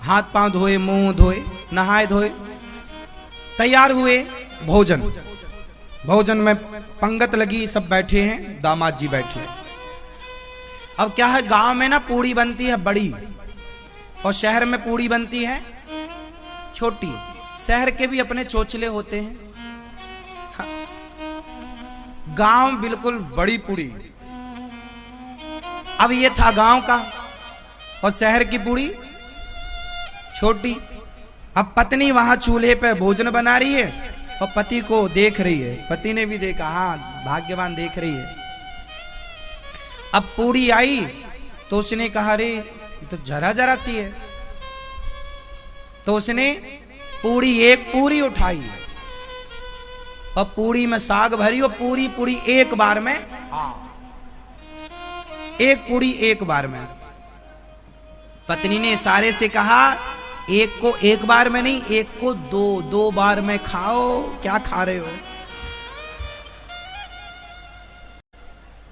हाथ पांव धोए, मुंह धोए, नहाए धोए, तैयार हुए। भोजन में पंगत लगी, सब बैठे हैं, दामाद जी बैठे हैं। अब क्या है, गांव में ना पूड़ी बनती है बड़ी और शहर में पूड़ी बनती है छोटी। शहर के भी अपने चोचले होते हैं। हाँ। गांव बिल्कुल बड़ी पूड़ी। अब ये था गांव का और शहर की पूड़ी छोटी। अब पत्नी वहां चूल्हे पे भोजन बना रही है और पति को देख रही है। पति ने भी देखा, हाँ भाग्यवान देख रही है। अब पूड़ी आई तो उसने कहा, अरे ये तो जरा जरा सी है। तो उसने एक पूरी उठाई और पूड़ी में साग भरी और पूरी एक बार में, एक पूड़ी एक बार में। पत्नी ने इशारे से कहा, एक को एक बार में नहीं, एक को दो बार में खाओ। क्या खा रहे हो?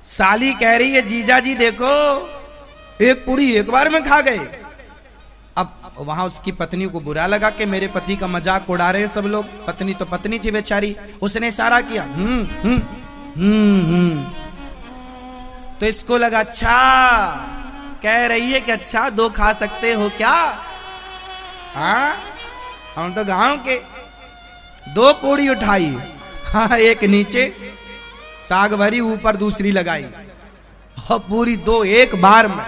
साली कह रही है, जीजा जी देखो एक पूड़ी एक बार में खा गए। अब वहां उसकी पत्नी को बुरा लगा कि मेरे पति का मजाक उड़ा रहे हैं सब लोग। पत्नी तो पत्नी थी बेचारी, उसने इशारा किया तो इसको लगा, अच्छा कह रही है कि अच्छा 2 खा सकते हो क्या? हाँ, हम तो गांव के। 2 पूड़ी उठाई, हाँ एक नीचे साग भरी, ऊपर दूसरी लगाई और पूरी 2 एक बार में।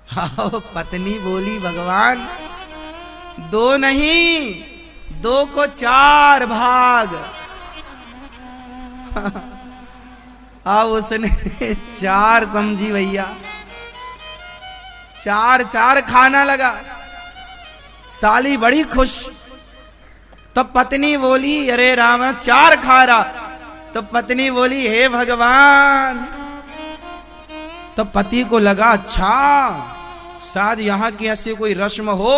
हाँ, पत्नी बोली, भगवान 2 नहीं, 2 को 4 भाग। अब उसने 4 समझी भैया, 4 खाना लगा। साली बड़ी खुश। तो पत्नी बोली, अरे राम 4 खा रहा। तो पत्नी बोली, हे भगवान। तो पति को लगा, अच्छा शायद यहां की ऐसी कोई रस्म हो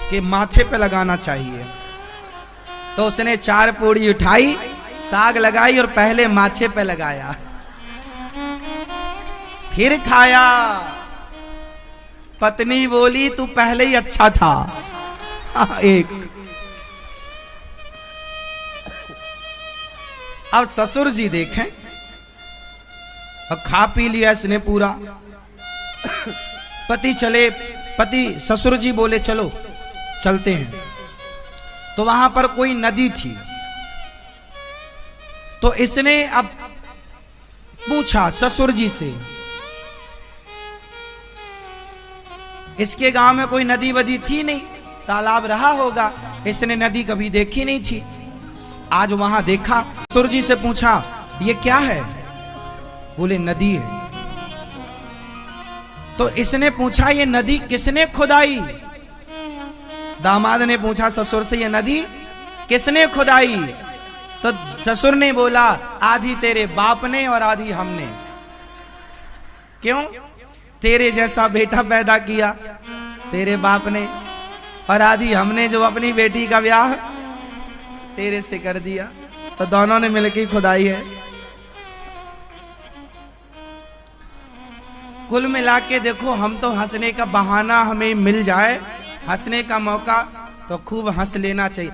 कि माथे पे लगाना चाहिए। तो उसने 4 पूड़ी उठाई, साग लगाई और पहले माथे पे लगाया, फिर खाया। पत्नी बोली, तू पहले ही अच्छा था। एक। अब ससुर जी देखें, और खा पी लिया इसने पूरा। पति ससुर जी बोले, चलो चलते हैं। तो वहां पर कोई नदी थी। तो इसने अब पूछा ससुर जी से, इसके गांव में कोई नदी वदी थी नहीं, तालाब रहा होगा, इसने नदी कभी देखी नहीं थी। आज वहां देखा। ससुर जी से पूछा, ये क्या है? बोले नदी है। तो इसने पूछा, ये नदी किसने खुदाई? दामाद ने पूछा ससुर से, ये नदी किसने खुदाई? तो ससुर ने बोला, आधी तेरे बाप ने और आधी हमने। क्यों? तेरे जैसा बेटा पैदा किया तेरे बाप ने, और आधी हमने जो अपनी बेटी का ब्याह तेरे से कर दिया। तो दोनों ने मिलकर खुदाई है। कुल मिला के देखो, हम तो हंसने का बहाना हमें मिल जाए, हंसने का मौका तो खूब हंस लेना चाहिए।